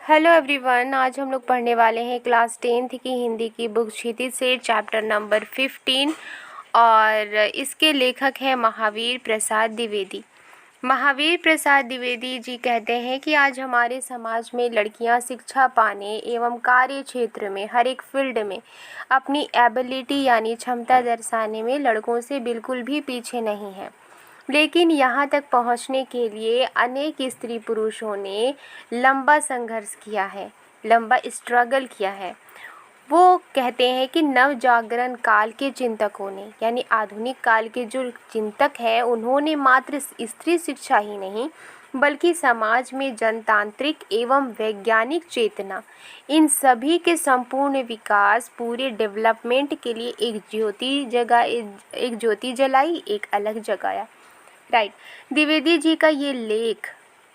Hello everyone, आज हम लोग पढ़ने वाले हैं क्लास 10th की हिंदी की बुक क्षितिज से चैप्टर नंबर 15 और इसके लेखक हैं महावीर प्रसाद द्विवेदी। महावीर प्रसाद द्विवेदी जी कहते हैं कि आज हमारे समाज में लड़कियां शिक्षा पाने एवं कार्य क्षेत्र में हर एक फील्ड में अपनी एबिलिटी यानी क्षमता दर्शाने में लड़कों से बिल्कुल भी पीछे नहीं है। लेकिन यहाँ तक पहुँचने के लिए अनेक स्त्री पुरुषों ने लंबा संघर्ष किया है, लंबा स्ट्रगल किया है। वो कहते हैं कि नव जागरण काल के चिंतकों ने यानी आधुनिक काल के जो चिंतक हैं उन्होंने मात्र स्त्री शिक्षा ही नहीं बल्कि समाज में जनतांत्रिक एवं वैज्ञानिक चेतना, इन सभी के संपूर्ण विकास पूरे डेवलपमेंट के लिए एक ज्योति जलाई, एक अलग जगाया। राइट। द्विवेदी जी का ये लेख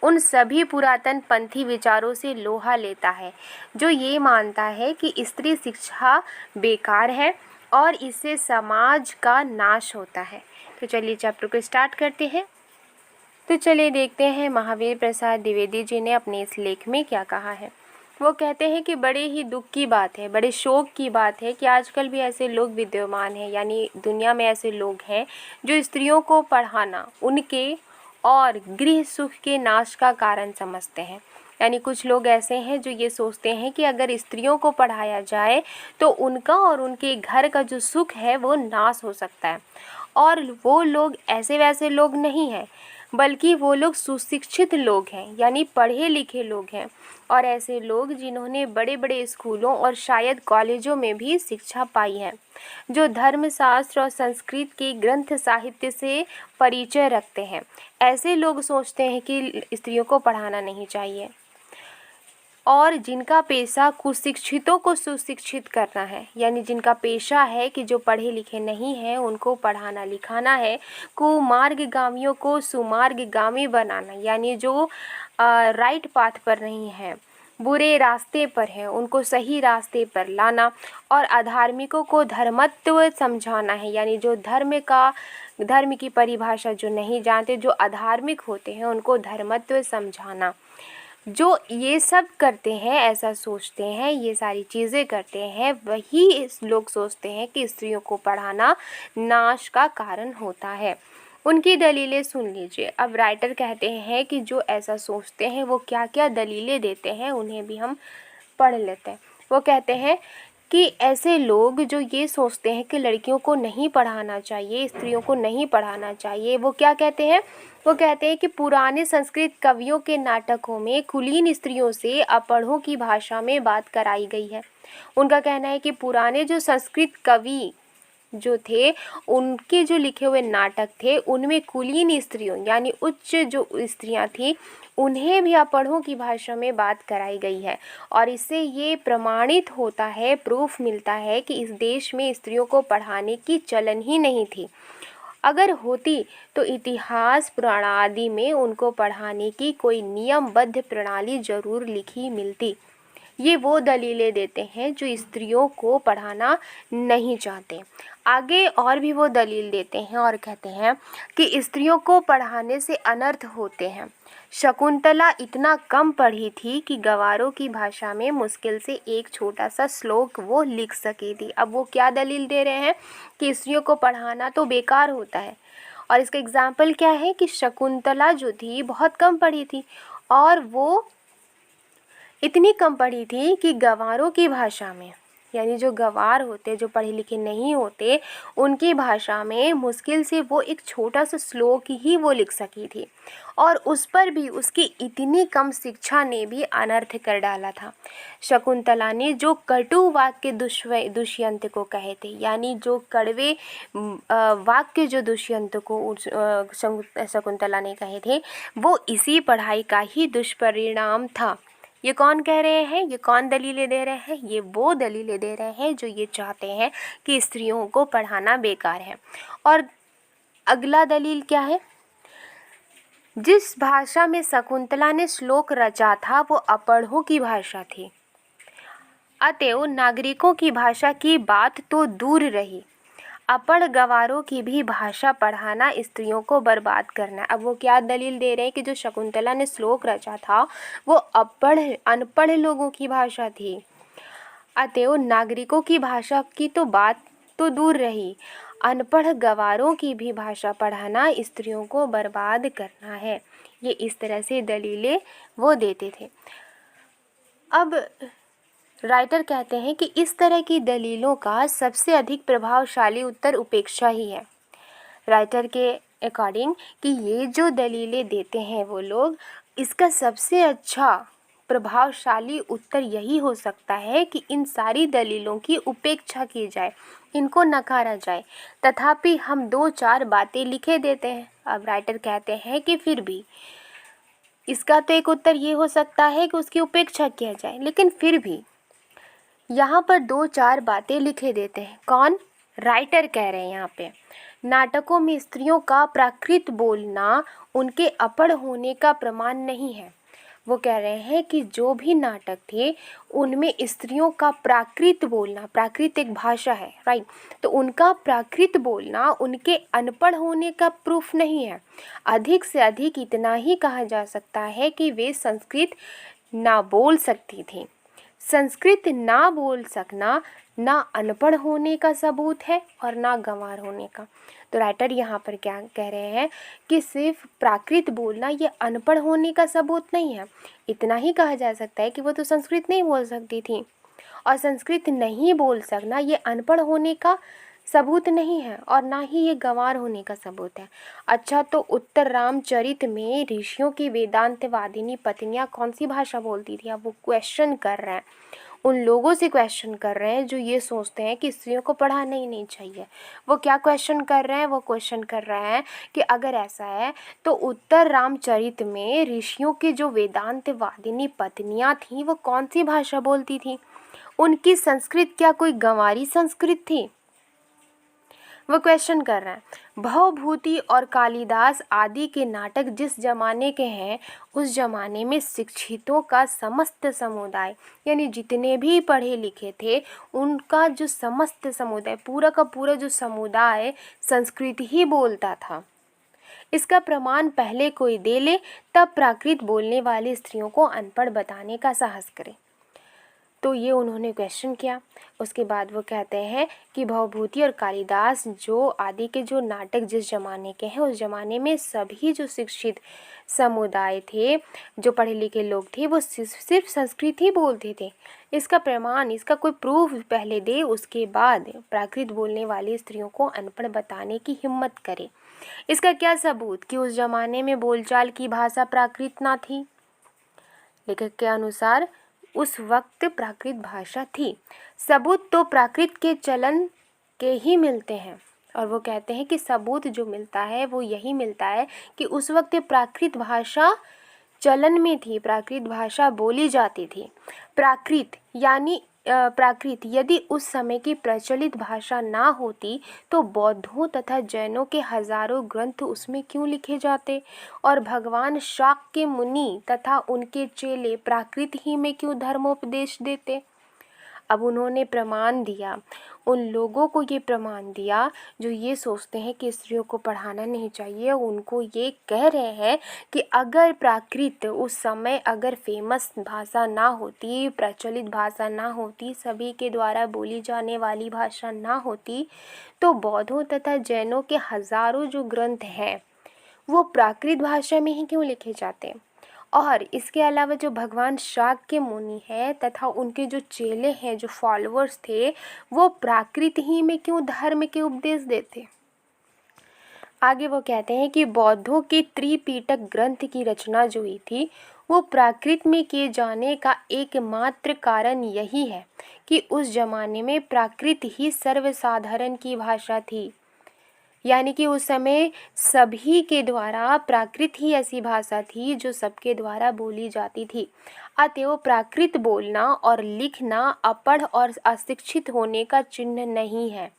उन सभी पुरातन पंथी विचारों से लोहा लेता है जो ये मानता है कि स्त्री शिक्षा बेकार है और इससे समाज का नाश होता है। तो चलिए चैप्टर को स्टार्ट करते हैं। तो चलिए देखते हैं महावीर प्रसाद द्विवेदी जी ने अपने इस लेख में क्या कहा है। वो कहते हैं कि बड़े ही दुख की बात है, बड़े शोक की बात है कि आजकल भी ऐसे लोग विद्यमान हैं, यानी दुनिया में ऐसे लोग हैं जो स्त्रियों को पढ़ाना उनके और गृह सुख के नाश का कारण समझते हैं। यानी कुछ लोग ऐसे हैं जो ये सोचते हैं कि अगर स्त्रियों को पढ़ाया जाए तो उनका और उनके घर का जो सुख है वो नाश हो सकता है। और वो लोग ऐसे वैसे लोग नहीं हैं, बल्कि वो लोग सुशिक्षित लोग हैं, यानी पढ़े लिखे लोग हैं, और ऐसे लोग जिन्होंने बड़े बड़े स्कूलों और शायद कॉलेजों में भी शिक्षा पाई है, जो धर्मशास्त्र और संस्कृत के ग्रंथ साहित्य से परिचय रखते हैं। ऐसे लोग सोचते हैं कि स्त्रियों को पढ़ाना नहीं चाहिए, और जिनका पेशा कुशिक्षितों को सुशिक्षित करना है, यानी जिनका पेशा है कि जो पढ़े लिखे नहीं हैं उनको पढ़ाना लिखाना है, कुमार्गगामियों को सुमार्गगामी बनाना, यानी जो राइट पाथ पर नहीं है, बुरे रास्ते पर है, उनको सही रास्ते पर लाना, और अधार्मिकों को धर्मत्व समझाना है, यानी जो धर्म की परिभाषा जो नहीं जानते, जो अधार्मिक होते हैं उनको धर्मत्व समझाना। जो ये सब करते हैं, ऐसा सोचते हैं, ये सारी चीज़ें करते हैं, वही इस लोग सोचते हैं कि स्त्रियों को पढ़ाना नाश का कारण होता है। उनकी दलीलें सुन लीजिए। अब राइटर कहते हैं कि जो ऐसा सोचते हैं वो क्या क्या दलीलें देते हैं, उन्हें भी हम पढ़ लेते हैं। वो कहते हैं कि ऐसे लोग जो ये सोचते हैं कि लड़कियों को नहीं पढ़ाना चाहिए, स्त्रियों को नहीं पढ़ाना चाहिए, वो क्या कहते हैं? वो कहते हैं कि पुराने संस्कृत कवियों के नाटकों में कुलीन स्त्रियों से अपढ़ों की भाषा में बात कराई गई है। उनका कहना है कि पुराने जो संस्कृत कवि जो थे, उनके जो लिखे हुए नाटक थे उनमें कुलीन स्त्रियों यानी उच्च जो स्त्रियां थी उन्हें भी अपढ़ों की भाषा में बात कराई गई है, और इससे ये प्रमाणित होता है, प्रूफ मिलता है कि इस देश में स्त्रियों को पढ़ाने की चलन ही नहीं थी। अगर होती तो इतिहास पुराण आदि में उनको पढ़ाने की कोई नियमबद्ध प्रणाली जरूर लिखी मिलती। ये वो दलीलें देते हैं जो स्त्रियों को पढ़ाना नहीं चाहते। आगे और भी वो दलील देते हैं और कहते हैं कि स्त्रियों को पढ़ाने से अनर्थ होते हैं। शकुंतला इतना कम पढ़ी थी कि गवारों की भाषा में मुश्किल से एक छोटा सा श्लोक वो लिख सकी थी। अब वो क्या दलील दे रहे हैं कि स्त्रियों को पढ़ाना तो बेकार होता है, और इसका एग्जाम्पल क्या है कि शकुंतला जो थी बहुत कम पढ़ी थी, और वो इतनी कम पढ़ी थी कि गंवारों की भाषा में, यानी जो गंवार होते, जो पढ़े लिखे नहीं होते, उनकी भाषा में मुश्किल से वो एक छोटा सा श्लोक ही वो लिख सकी थी, और उस पर भी उसकी इतनी कम शिक्षा ने भी अनर्थ कर डाला था। शकुंतला ने जो कटु वाक्य दुष्यंत को कहे थे, यानी जो कड़वे वाक्य जो दुष्यंत को शकुंतला ने कहे थे, वो इसी पढ़ाई का ही दुष्परिणाम था। ये कौन कह रहे हैं, ये कौन दलीलें दे रहे हैं? ये वो दलीलें दे रहे हैं जो ये चाहते हैं कि स्त्रियों को पढ़ाना बेकार है। और अगला दलील क्या है? जिस भाषा में शकुंतला ने श्लोक रचा था वो अपढ़ों की भाषा थी, अतएव नागरिकों की भाषा की बात तो दूर रही, अपढ़ गंवारों की भी भाषा पढ़ाना स्त्रियों को बर्बाद करना। अब वो क्या दलील दे रहे हैं कि जो शकुंतला ने श्लोक रचा था वो अनपढ़ लोगों की भाषा थी, अतएव नागरिकों की भाषा की तो बात तो दूर रही, अनपढ़ गंवारों की भी भाषा पढ़ाना स्त्रियों को बर्बाद करना है। ये इस तरह से दलीलें वो देते थे। अब राइटर कहते हैं कि इस तरह की दलीलों का सबसे अधिक प्रभावशाली उत्तर उपेक्षा ही है। राइटर के अकॉर्डिंग कि ये जो दलीलें देते हैं वो लोग, इसका सबसे अच्छा प्रभावशाली उत्तर यही हो सकता है कि इन सारी दलीलों की उपेक्षा की जाए, इनको नकारा जाए। तथापि हम 2-4 बातें लिखे देते हैं। अब राइटर कहते हैं कि फिर भी इसका तो एक उत्तर ये हो सकता है कि उसकी उपेक्षा किया जाए, लेकिन फिर भी यहाँ पर 2-4 बातें लिखे देते हैं। कौन? राइटर कह रहे हैं यहाँ पे नाटकों में स्त्रियों का प्राकृत बोलना उनके अपढ़ होने का प्रमाण नहीं है। वो कह रहे हैं कि जो भी नाटक थे उनमें स्त्रियों का प्राकृत बोलना, प्राकृत एक भाषा है, राइट, तो उनका प्राकृत बोलना उनके अनपढ़ होने का प्रूफ नहीं है। अधिक से अधिक इतना ही कहा जा सकता है कि वे संस्कृत ना बोल सकती थी। संस्कृत ना बोल सकना ना अनपढ़ होने का सबूत है और ना गंवार होने का। तो राइटर यहाँ पर क्या कह रहे हैं कि सिर्फ प्राकृत बोलना ये अनपढ़ होने का सबूत नहीं है। इतना ही कहा जा सकता है कि वो तो संस्कृत नहीं बोल सकती थी, और संस्कृत नहीं बोल सकना ये अनपढ़ होने का सबूत नहीं है और ना ही ये गंवार होने का सबूत है। अच्छा, तो उत्तर रामचरित में ऋषियों की वेदांतवादिनी पत्नियां कौन सी भाषा बोलती थी? अब वो क्वेश्चन कर रहे हैं, उन लोगों से क्वेश्चन कर रहे हैं जो ये सोचते हैं कि स्त्रियों को पढ़ाना ही नहीं चाहिए। वो क्या क्वेश्चन कर रहे हैं? वो क्वेश्चन कर रहे हैं कि अगर ऐसा है तो उत्तर रामचरित में ऋषियों की जो वेदांतवादिनी पत्नियां थीं वो कौन सी भाषा बोलती थी? उनकी संस्कृत क्या कोई गंवारी संस्कृत थी? वो क्वेश्चन कर रहे हैं। भवभूति और कालिदास आदि के नाटक जिस जमाने के हैं उस जमाने में शिक्षितों का समस्त समुदाय, यानी जितने भी पढ़े लिखे थे उनका जो समस्त समुदाय, पूरा का पूरा जो समुदाय संस्कृत ही बोलता था। इसका प्रमाण पहले कोई दे ले तब प्राकृत बोलने वाली स्त्रियों को अनपढ़ बताने का साहस करे। तो ये उन्होंने क्वेश्चन किया। उसके बाद वो कहते हैं कि भवभूति और कालिदास जो आदि के जो नाटक जिस ज़माने के हैं उस ज़माने में सभी जो शिक्षित समुदाय थे, जो पढ़े लिखे लोग थे, वो सिर्फ संस्कृत ही बोलते थे। इसका प्रमाण, इसका कोई प्रूफ पहले दे, उसके बाद प्राकृत बोलने वाली स्त्रियों को अनपढ़ बताने की हिम्मत करे। इसका क्या सबूत कि उस ज़माने में बोलचाल की भाषा प्राकृत ना थी? लेखक के अनुसार उस वक्त प्राकृत भाषा थी। सबूत तो प्राकृत के चलन के ही मिलते हैं, और वो कहते हैं कि सबूत जो मिलता है वो यही मिलता है कि उस वक्त प्राकृत भाषा चलन में थी, प्राकृत भाषा बोली जाती थी। प्राकृत यानी प्राकृत यदि उस समय की प्रचलित भाषा ना होती तो बौद्धों तथा जैनों के हजारों ग्रंथ उसमें क्यों लिखे जाते, और भगवान शाक्य मुनि तथा उनके चेले प्राकृत ही में क्यों धर्मोपदेश देते। अब उन्होंने प्रमाण दिया, उन लोगों को ये प्रमाण दिया जो ये सोचते हैं कि स्त्रियों को पढ़ाना नहीं चाहिए। उनको ये कह रहे हैं कि अगर प्राकृत उस समय अगर फेमस भाषा ना होती, प्रचलित भाषा ना होती, सभी के द्वारा बोली जाने वाली भाषा ना होती, तो बौद्धों तथा जैनों के हजारों जो ग्रंथ हैं वो प्राकृत भाषा में ही क्यों लिखे जाते। और इसके अलावा जो भगवान शाक्य मुनि है तथा उनके जो चेले हैं, जो फॉलोअर्स थे, वो प्राकृत ही में क्यों धर्म के उपदेश देते। आगे वो कहते हैं कि बौद्धों की त्रिपिटक ग्रंथ की रचना जो हुई थी वो प्राकृत में किए जाने का एकमात्र कारण यही है कि उस जमाने में प्राकृत ही सर्वसाधारण की भाषा थी, यानी कि उस समय सभी के द्वारा प्राकृत ही ऐसी भाषा थी जो सबके द्वारा बोली जाती थी। अतएव प्राकृत बोलना और लिखना अपढ़ और अशिक्षित होने का चिन्ह नहीं है।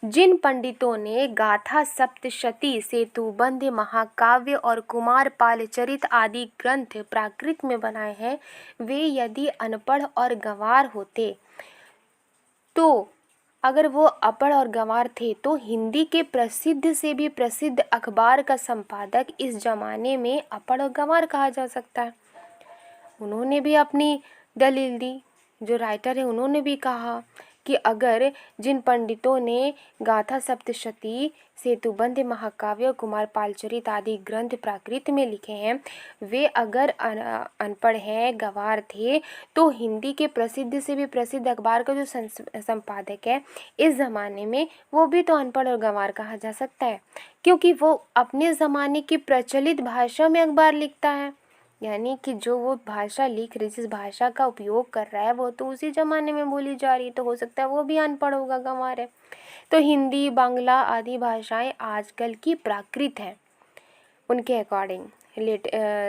जिन पंडितों ने गाथा सप्तशती, सेतुबंध, महाकाव्य और कुमारपाल चरित आदि ग्रंथ प्राकृत में बनाए हैं, वे यदि अनपढ़ और गंवार होते तो अगर वो अपढ़ और गंवार थे तो हिंदी के प्रसिद्ध से भी प्रसिद्ध अखबार का संपादक इस जमाने में अपढ़ और गंवार कहा जा सकता है। उन्होंने भी अपनी दलील दी। जो राइटर है उन्होंने भी कहा कि अगर जिन पंडितों ने गाथा सप्तशती, सेतुबंध महाकाव्य, कुमार पालचरित आदि ग्रंथ प्राकृत में लिखे हैं, वे अगर अनपढ़ हैं, गंवार थे, तो हिंदी के प्रसिद्ध से भी प्रसिद्ध अखबार का जो संपादक है इस ज़माने में, वो भी तो अनपढ़ और गंवार कहा जा सकता है, क्योंकि वो अपने ज़माने की प्रचलित भाषा में अखबार लिखता है। यानी कि जो वो भाषा लिख रही, जिस भाषा का उपयोग कर रहा है, वो तो उसी ज़माने में बोली जा रही है, तो हो सकता है वो भी अनपढ़ होगा, गंवार है। तो हिंदी, बांग्ला आदि भाषाएं आजकल की प्राकृत हैं। उनके अकॉर्डिंग,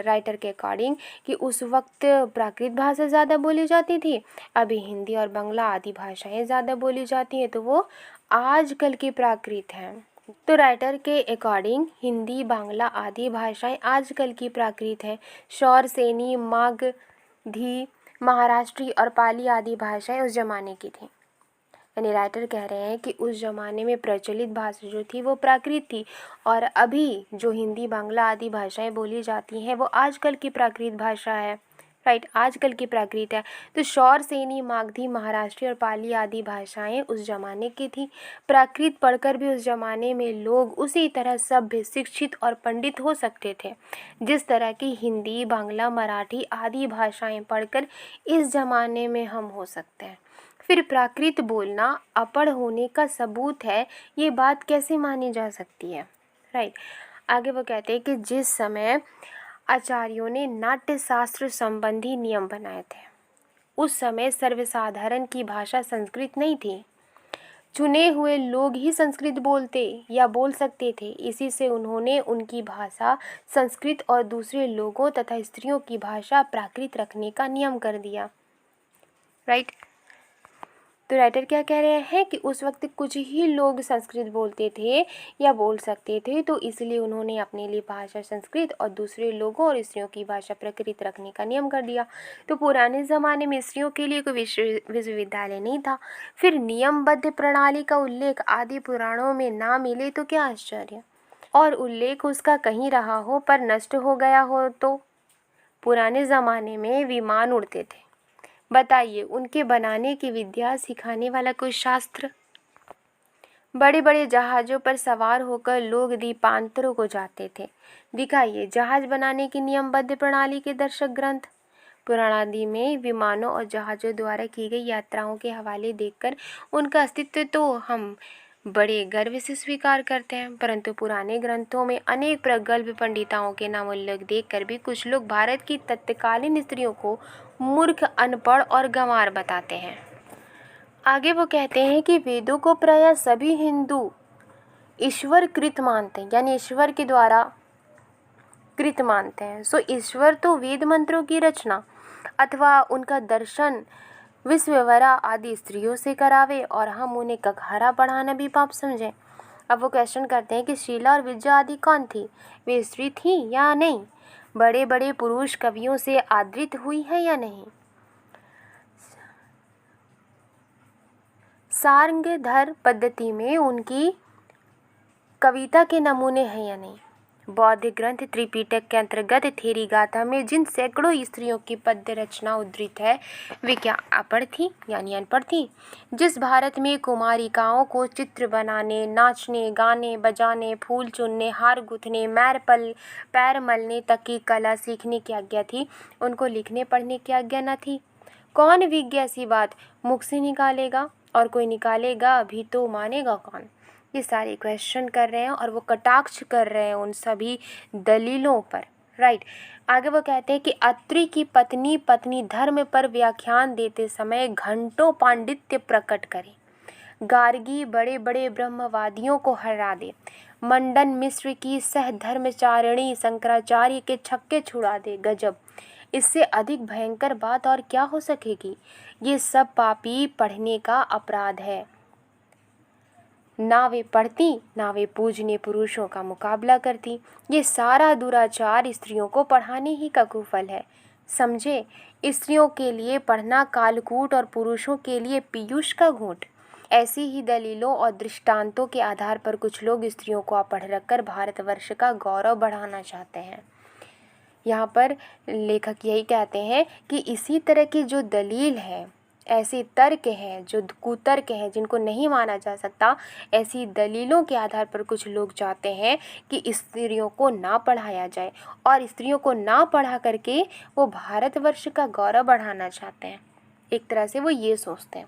राइटर के अकॉर्डिंग, कि उस वक्त प्राकृत भाषा ज़्यादा बोली जाती थी, अभी हिंदी और बांग्ला आदि भाषाएं ज़्यादा बोली जाती हैं, तो वो आजकल की प्राकृत हैं। तो राइटर के अकॉर्डिंग हिंदी, बांग्ला आदि भाषाएं आजकल की प्राकृत हैं। शौर, सेनी, मागधी, महाराष्ट्री और पाली आदि भाषाएं उस जमाने की थी। यानी राइटर कह रहे हैं कि उस जमाने में प्रचलित भाषा जो थी वो प्राकृत थी, और अभी जो हिंदी, बांग्ला आदि भाषाएं बोली जाती हैं वो आजकल की प्राकृत भाषा है। राइट, आजकल की प्राकृत है। तो शौर, सेनी, मागधी, महाराष्ट्री और पाली आदि भाषाएं उस जमाने की थी। प्राकृत पढ़कर भी उस जमाने में लोग उसी तरह सभ्य, शिक्षित और पंडित हो सकते थे जिस तरह की हिंदी, बांग्ला, मराठी आदि भाषाएं पढ़कर इस जमाने में हम हो सकते हैं। फिर प्राकृत बोलना अपढ़ होने का सबूत है, ये बात कैसे मानी जा सकती है? राइट, आगे वो कहते हैं कि जिस समय आचार्यों ने नाट्य शास्त्र संबंधी नियम बनाए थे, उस समय सर्वसाधारण की भाषा संस्कृत नहीं थी। चुने हुए लोग ही संस्कृत बोलते या बोल सकते थे। इसी से उन्होंने उनकी भाषा संस्कृत और दूसरे लोगों तथा स्त्रियों की भाषा प्राकृत रखने का नियम कर दिया। राइट, तो राइटर क्या कह रहे हैं कि उस वक्त कुछ ही लोग संस्कृत बोलते थे या बोल सकते थे, तो इसलिए उन्होंने अपने लिए भाषा संस्कृत और दूसरे लोगों और स्त्रियों की भाषा प्राकृत रखने का नियम कर दिया। तो पुराने ज़माने में स्त्रियों के लिए कोई विश्वविद्यालय नहीं था। फिर नियमबद्ध प्रणाली का उल्लेख आदि पुराणों में ना मिले तो क्या आश्चर्य, और उल्लेख उसका कहीं रहा हो पर नष्ट हो गया हो। तो पुराने ज़माने में विमान उड़ते थे, बताइए उनके बनाने की विद्या सिखाने वाला कोई शास्त्र? बड़े बड़े जहाज़ों पर सवार होकर लोग द्वीपांतरों को जाते थे, दिखाइए जहाज़ बनाने की नियमबद्ध प्रणाली के दर्शक ग्रंथ। पुराणादि में विमानों और जहाज़ों द्वारा की गई यात्राओं के हवाले देखकर उनका अस्तित्व तो हम बड़े गर्व से स्वीकार करते हैं, परंतु पुराने ग्रंथों में अनेक प्रगल्भ पंडिताओं के नाम उल्लेख देखकर भी कुछ लोग भारत की तत्कालीन स्त्रियों को मूर्ख, अनपढ़ और गंवार बताते हैं। आगे वो कहते हैं कि वेदों को प्रायः सभी हिंदू ईश्वर कृत मानते हैं, यानी ईश्वर के द्वारा कृत मानते हैं। सो ईश्वर तो वेद मंत्रों की रचना अथवा उनका दर्शन विश्ववरा आदि स्त्रियों से करावे और हम उन्हें कघारा पढ़ाना भी पाप समझें। अब वो क्वेश्चन करते हैं कि शीला और विद्या आदि कौन थी, वे स्त्री थी या नहीं, बड़े बड़े पुरुष कवियों से आदृत हुई है या नहीं, सारंगधर पद्धति में उनकी कविता के नमूने हैं या नहीं, बौद्ध ग्रंथ त्रिपिटक के अंतर्गत थेरी गाथा में जिन सैकड़ों स्त्रियों की पद्य रचना उद्धृत है वे क्या अपढ़ थी यानी अनपढ़ थी? जिस भारत में कुमारिकाओं को चित्र बनाने, नाचने, गाने बजाने, फूल चुनने, हार गूंथने, पैर मलने तक की कला सीखने की आज्ञा थी, उनको लिखने पढ़ने की आज्ञा न थी। कौन विज्ञ ऐसी बात मुख से निकालेगा, और कोई निकालेगा भी तो मानेगा कौन? ये सारे क्वेश्चन कर रहे हैं और वो कटाक्ष कर रहे हैं उन सभी दलीलों पर। राइट, आगे वो कहते हैं कि अत्रि की पत्नी धर्म पर व्याख्यान देते समय घंटों पांडित्य प्रकट करे, गार्गी बड़े बड़े ब्रह्मवादियों को हरा दे, मंडन मिश्र की सहधर्मचारिणी शंकराचार्य के छक्के छुड़ा दे। गजब, इससे अधिक भयंकर बात और क्या हो सकेगी? ये सब पापी पढ़ने का अपराध है। ना वे पढ़ती ना वे पूजनीय पुरुषों का मुकाबला करती। ये सारा दुराचार स्त्रियों को पढ़ाने ही का कुफल है। समझे, स्त्रियों के लिए पढ़ना कालकूट और पुरुषों के लिए पीयूष का घूंट। ऐसी ही दलीलों और दृष्टांतों के आधार पर कुछ लोग स्त्रियों को अपढ़ रखकर भारतवर्ष का गौरव बढ़ाना चाहते हैं। यहाँ पर लेखक यही कहते हैं कि इसी तरह की जो दलील है, ऐसे तर्क हैं जो कुतर्क हैं जिनको नहीं माना जा सकता, ऐसी दलीलों के आधार पर कुछ लोग चाहते हैं कि स्त्रियों को ना पढ़ाया जाए और स्त्रियों को ना पढ़ा करके वो भारतवर्ष का गौरव बढ़ाना चाहते हैं। एक तरह से वो ये सोचते हैं।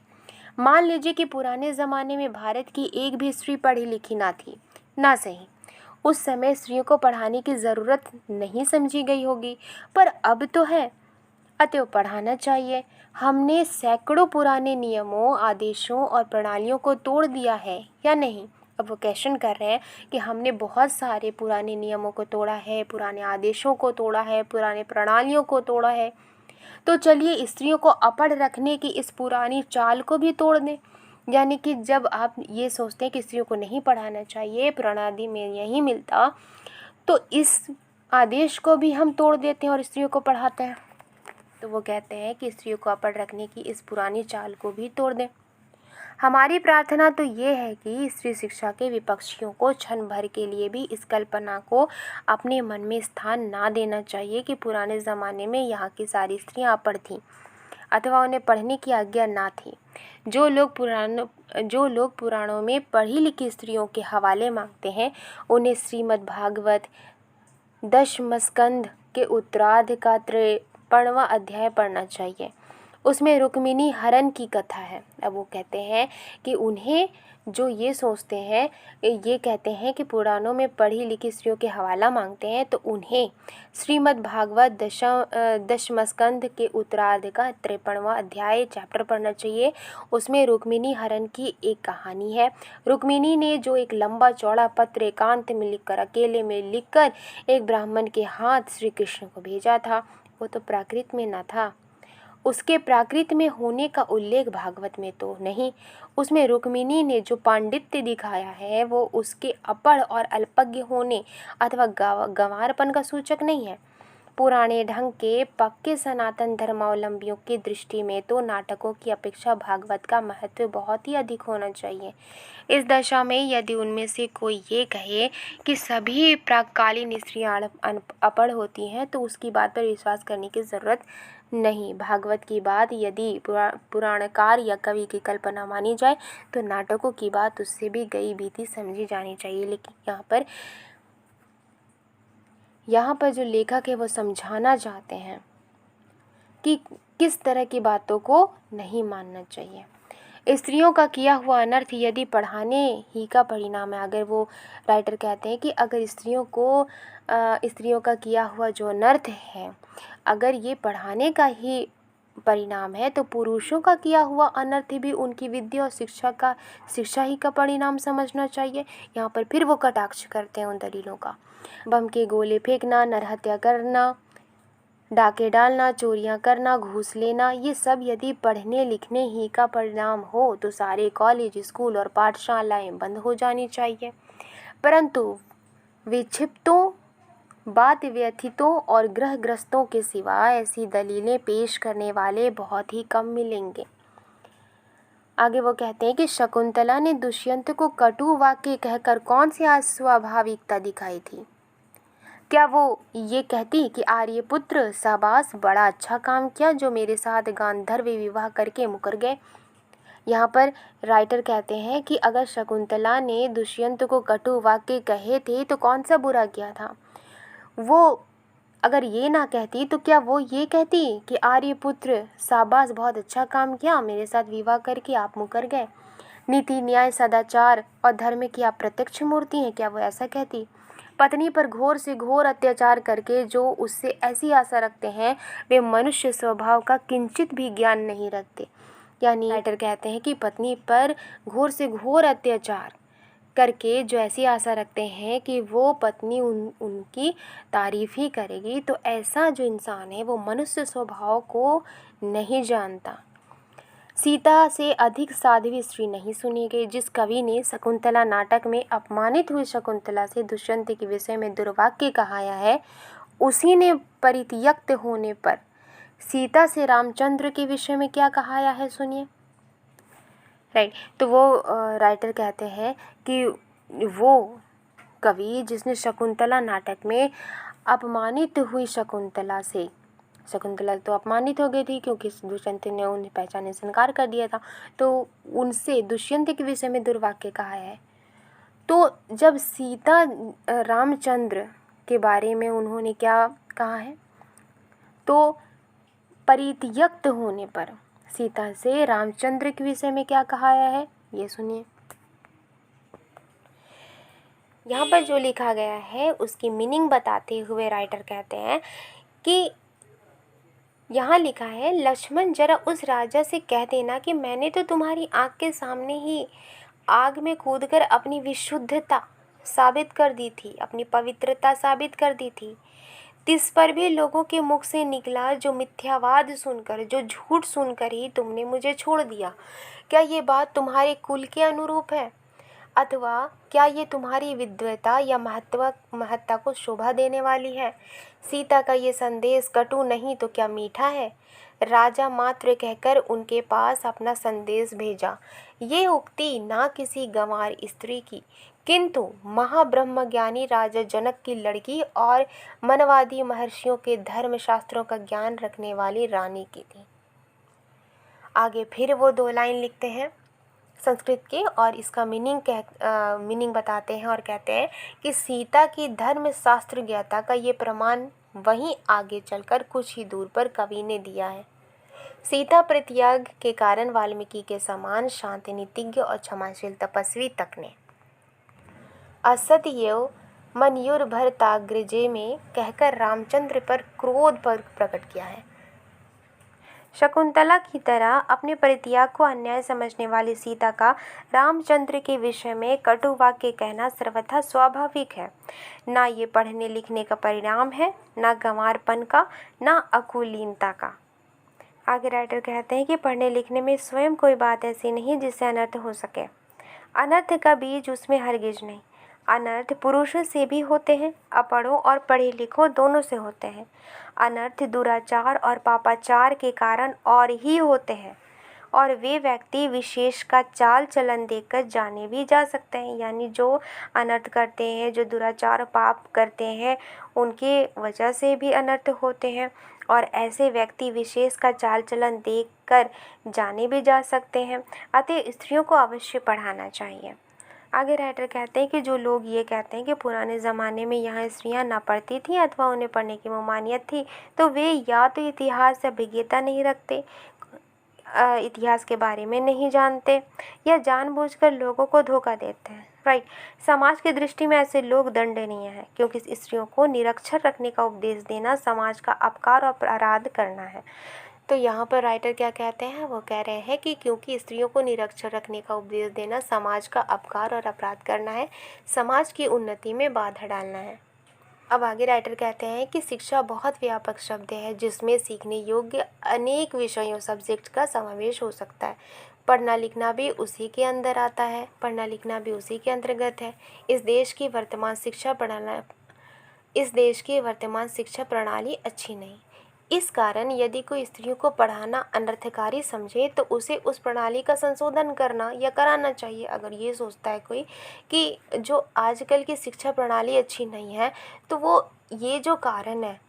मान लीजिए कि पुराने ज़माने में भारत की एक भी स्त्री पढ़ी लिखी ना थी, ना सही, उस समय स्त्रियों को पढ़ाने की ज़रूरत नहीं समझी गई होगी, पर अब तो है, अतएव पढ़ाना चाहिए। हमने सैकड़ों पुराने नियमों, आदेशों और प्रणालियों को तोड़ दिया है या नहीं। अब वो क्वेश्चन कर रहे हैं कि हमने बहुत सारे पुराने नियमों को तोड़ा है, पुराने आदेशों को तोड़ा है, पुराने प्रणालियों को तोड़ा है, तो चलिए स्त्रियों को अपढ़ रखने की इस पुरानी चाल को भी तोड़ दें। यानी कि जब आप ये सोचते हैं कि स्त्रियों को नहीं पढ़ाना चाहिए, प्रणाली में यही मिलता, तो इस आदेश को भी हम तोड़ देते हैं और स्त्रियों को पढ़ाते हैं। तो वो कहते हैं कि स्त्रियों को अपढ़ रखने की इस पुरानी चाल को भी तोड़ दें। हमारी प्रार्थना तो ये है कि स्त्री शिक्षा के विपक्षियों को क्षण भर के लिए भी इस कल्पना को अपने मन में स्थान ना देना चाहिए कि पुराने ज़माने में यहाँ की सारी स्त्रियाँ अपढ़ थीं अथवा उन्हें पढ़ने की आज्ञा ना थी। जो लोग पुराणों में पढ़ी लिखी स्त्रियों के हवाले मांगते हैं, उन्हें श्रीमद् भागवत दशमस्कंध के उत्तरार्ध का 53वां अध्याय पढ़ना चाहिए। उसमें रुक्मिणी हरण की कथा है। अब वो कहते हैं कि उन्हें जो ये सोचते हैं, ये कहते हैं कि पुराणों में पढ़ी लिखी स्त्रियों के हवाला मांगते हैं, तो उन्हें श्रीमद् भागवत दशमस्कंध के उत्तरार्ध का 53वां अध्याय चैप्टर पढ़ना चाहिए। उसमें रुक्मिणी हरण की एक कहानी है। रुक्मिणी ने जो एक लंबा चौड़ा पत्र एकांत में लिखकर, अकेले में लिखकर एक ब्राह्मण के हाथ श्री कृष्ण को भेजा था, वो तो प्राकृत में न था। उसके प्राकृत में होने का उल्लेख भागवत में तो नहीं। उसमें रुक्मिणी ने जो पांडित्य दिखाया है वो उसके अपढ़ और अल्पज्ञ होने अथवा गंवारपन का सूचक नहीं है। पुराने ढंग के पक्के सनातन धर्मावलंबियों की दृष्टि में तो नाटकों की अपेक्षा भागवत का महत्व बहुत ही अधिक होना चाहिए। इस दशा में यदि उनमें से कोई ये कहे कि सभी प्राककालीन स्त्रियां अपढ़ होती हैं, तो उसकी बात पर विश्वास करने की ज़रूरत नहीं। भागवत की बात यदि पुराणकार या कवि की कल्पना मानी जाए, तो नाटकों की बात उससे भी गई बीती समझी जानी चाहिए। लेकिन यहाँ पर जो लेखक है वो समझाना चाहते हैं कि किस तरह की बातों को नहीं मानना चाहिए। स्त्रियों का किया हुआ अनर्थ यदि पढ़ाने ही का परिणाम है, अगर वो राइटर कहते हैं कि अगर स्त्रियों का किया हुआ जो अनर्थ है, अगर ये पढ़ाने का ही परिणाम है, तो पुरुषों का किया हुआ अनर्थ भी उनकी विद्या और शिक्षा ही का परिणाम समझना चाहिए। यहाँ पर फिर वो कटाक्ष करते हैं उन दलीलों का। बम के गोले फेंकना, नरहत्या करना, डाके डालना, चोरियां करना, घूस लेना, ये सब यदि पढ़ने लिखने ही का परिणाम हो तो सारे कॉलेज, स्कूल और पाठशालाएं बंद हो जानी चाहिए। परंतु विक्षिप्तों, बात व्यथितों और ग्रस्तों के सिवा ऐसी दलीलें पेश करने वाले बहुत ही कम मिलेंगे। आगे वो कहते हैं कि शकुंतला ने दुष्यंत को कटु वाक्य कहकर कौन सी अस्वाभाविकता दिखाई थी? क्या वो ये कहती कि आर्यपुत्र शाबाश, बड़ा अच्छा काम किया जो मेरे साथ गांधर्व विवाह करके मुकर गए। यहाँ पर राइटर कहते हैं कि अगर शकुंतला ने दुष्यंत को कटु वाक्य कहे थे तो कौन सा बुरा किया था। वो अगर ये ना कहती तो क्या वो ये कहती कि आर्यपुत्र शाबाश, बहुत अच्छा काम किया, मेरे साथ विवाह करके आप मुकर गए। नीति, न्याय, सदाचार और धर्म की आप प्रत्यक्ष मूर्ति हैं, क्या वो ऐसा कहती? पत्नी पर घोर से घोर अत्याचार करके जो उससे ऐसी आशा रखते हैं, वे मनुष्य स्वभाव का किंचित भी ज्ञान नहीं रखते। यानी राइटर कहते हैं कि पत्नी पर घोर से घोर अत्याचार करके जो ऐसी आशा रखते हैं कि वो पत्नी उनकी तारीफ ही करेगी, तो ऐसा जो इंसान है वो मनुष्य स्वभाव को नहीं जानता। सीता से अधिक साध्वी स्त्री नहीं सुनी गई। जिस कवि ने शकुंतला नाटक में अपमानित हुई शकुंतला से दुष्यंत के विषय में दुर्वाक्य कहाया है, उसी ने परित्यक्त होने पर सीता से रामचंद्र के विषय में क्या कहाया है, सुनिए। राइट। तो वो राइटर कहते हैं कि वो कवि जिसने शकुंतला नाटक में अपमानित हुई शकुंतला से, शकुंतला तो अपमानित हो गई थी क्योंकि दुष्यंत ने उन्हें पहचानने से इनकार कर दिया था, तो उनसे दुष्यंत के विषय में दुर्वाक्य कहा है। तो जब सीता रामचंद्र के बारे में उन्होंने क्या कहा है, तो परित्यक्त होने पर सीता से रामचंद्र के विषय में क्या कहा है, ये सुनिए। यहाँ पर जो लिखा गया है उसकी मीनिंग बताते हुए राइटर कहते हैं कि यहाँ लिखा है, लक्ष्मण जरा उस राजा से कह देना कि मैंने तो तुम्हारी आँख के सामने ही आग में कूदकर अपनी विशुद्धता साबित कर दी थी, अपनी पवित्रता साबित कर दी थी। तिस पर भी लोगों के मुख से निकला जो मिथ्यावाद सुनकर, जो झूठ सुनकर ही तुमने मुझे छोड़ दिया। क्या ये बात तुम्हारे कुल के अनुरूप है, अथवा क्या ये तुम्हारी विद्वता या महत्ता को शोभा देने वाली है? सीता का ये संदेश कटु नहीं तो क्या मीठा है? राजा मात्र कहकर उनके पास अपना संदेश भेजा। ये उक्ति ना किसी गंवार स्त्री की, किंतु महाब्रह्मज्ञानी राजा जनक की लड़की और मनवादी महर्षियों के धर्मशास्त्रों का ज्ञान रखने वाली रानी की थी। आगे फिर वो 2 लाइन लिखते हैं संस्कृत के और इसका मीनिंग बताते हैं और कहते हैं कि सीता की धर्मशास्त्र ज्ञाता का ये प्रमाण वहीं आगे चलकर कुछ ही दूर पर कवि ने दिया है। सीता परित्याग के कारण वाल्मीकि के समान शांत नीतिज्ञ और क्षमाशील तपस्वी तक ने असत्येव मन्युर्भरताग्रजे में कहकर रामचंद्र पर क्रोध पर प्रकट किया है। शकुंतला की तरह अपने परित्याग को अन्याय समझने वाली सीता का रामचंद्र के विषय में कटु वाक्य कहना सर्वथा स्वाभाविक है। ना ये पढ़ने लिखने का परिणाम है, ना गंवारपन का, ना अकुलीनता का। आगे राइटर कहते हैं कि पढ़ने लिखने में स्वयं कोई बात ऐसी नहीं जिससे अनर्थ हो सके। अनर्थ का बीज उसमें हरगिज नहीं। अनर्थ पुरुषों से भी होते हैं, अपढ़ों और पढ़े लिखों दोनों से होते हैं। अनर्थ दुराचार और पापाचार के कारण और ही होते हैं, और वे व्यक्ति विशेष का चाल चलन देखकर जाने भी जा सकते हैं। यानी जो अनर्थ करते हैं, जो दुराचार पाप करते हैं, उनके वजह से भी अनर्थ होते हैं, और ऐसे व्यक्ति विशेष का चाल चलन देखकर जाने भी जा सकते हैं। अतः स्त्रियों को अवश्य पढ़ाना चाहिए। आगे राइटर कहते हैं कि जो लोग ये कहते हैं कि पुराने ज़माने में यहाँ स्त्रियाँ ना पढ़ती थी अथवा उन्हें पढ़ने की ममानियत थी, तो वे या तो इतिहास से अभिज्ञता नहीं रखते, इतिहास के बारे में नहीं जानते, या जानबूझकर लोगों को धोखा देते हैं। राइट। समाज की दृष्टि में ऐसे लोग दंडनीय हैं, क्योंकि स्त्रियों को निरक्षर रखने का उपदेश देना समाज का अपकार और अपराध करना है। तो यहाँ पर राइटर क्या कहते हैं, वो कह रहे हैं कि क्योंकि स्त्रियों को निरक्षर रखने का उपदेश देना समाज का अपकार और अपराध करना है, समाज की उन्नति में बाधा डालना है। अब आगे राइटर कहते हैं कि शिक्षा बहुत व्यापक शब्द है जिसमें सीखने योग्य अनेक विषयों सब्जेक्ट का समावेश हो सकता है। पढ़ना लिखना भी उसी के अंदर आता है, पढ़ना लिखना भी उसी के अंतर्गत है। इस देश की वर्तमान शिक्षा प्रणाली अच्छी नहीं। इस कारण यदि कोई स्त्रियों को पढ़ाना अनर्थकारी समझे तो उसे उस प्रणाली का संशोधन करना या कराना चाहिए। अगर ये सोचता है कोई कि जो आजकल की शिक्षा प्रणाली अच्छी नहीं है, तो वो ये जो कारण है,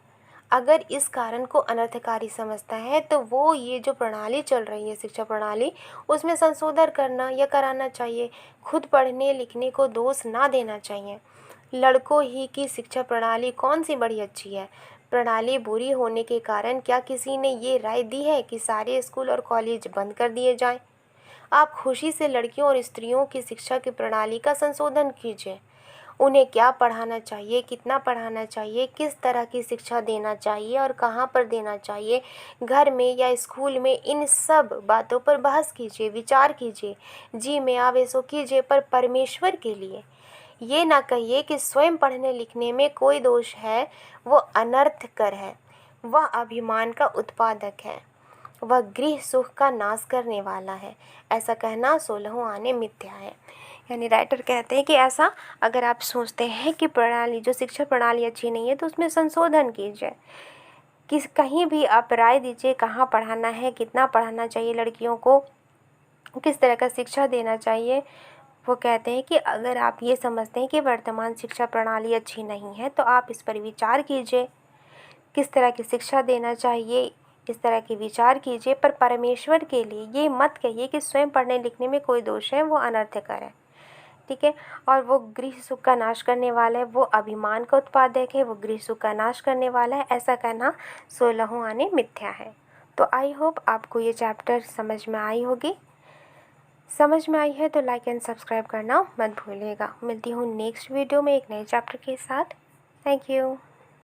अगर इस कारण को अनर्थकारी समझता है तो वो ये जो प्रणाली चल रही है शिक्षा प्रणाली, उसमें संशोधन करना या कराना चाहिए। खुद पढ़ने लिखने को दोष ना देना चाहिए। लड़कों ही की शिक्षा प्रणाली कौन सी बड़ी अच्छी है? प्रणाली बुरी होने के कारण क्या किसी ने ये राय दी है कि सारे स्कूल और कॉलेज बंद कर दिए जाएं? आप खुशी से लड़कियों और स्त्रियों की शिक्षा की प्रणाली का संशोधन कीजिए। उन्हें क्या पढ़ाना चाहिए, कितना पढ़ाना चाहिए, किस तरह की शिक्षा देना चाहिए और कहाँ पर देना चाहिए, घर में या स्कूल में, इन सब बातों पर बहस कीजिए, विचार कीजिए, जी में आवेशों कीजिए, पर परमेश्वर के लिए। ये ना कहिए कि स्वयं पढ़ने लिखने में कोई दोष है, वो अनर्थकर है, वह अभिमान का उत्पादक है, वह गृह सुख का नाश करने वाला है। ऐसा कहना 16 आने मिथ्या है। यानी राइटर कहते हैं कि ऐसा अगर आप सोचते हैं कि प्रणाली, जो शिक्षा प्रणाली अच्छी नहीं है, तो उसमें संशोधन कीजिए। कहीं भी आप राय दीजिए कहाँ पढ़ाना है, कितना पढ़ाना चाहिए लड़कियों को, किस तरह का शिक्षा देना चाहिए। वो कहते हैं कि अगर आप ये समझते हैं कि वर्तमान शिक्षा प्रणाली अच्छी नहीं है तो आप इस पर विचार कीजिए, किस तरह की शिक्षा देना चाहिए, इस तरह के विचार कीजिए। पर परमेश्वर के लिए ये मत कहिए कि स्वयं पढ़ने लिखने में कोई दोष है, वो अनर्थकर है, ठीक है। और वो गृह सुख का नाश करने वाला है, वो अभिमान का उत्पादक है, वो गृह सुख का नाश करने वाला है, ऐसा कहना 16 आने मिथ्या है। तो आई होप आपको ये चैप्टर समझ में आई होगी। समझ में आई है तो लाइक एंड सब्सक्राइब करना मत भूलिएगा। मिलती हूँ नेक्स्ट वीडियो में एक नए चैप्टर के साथ। Thank you.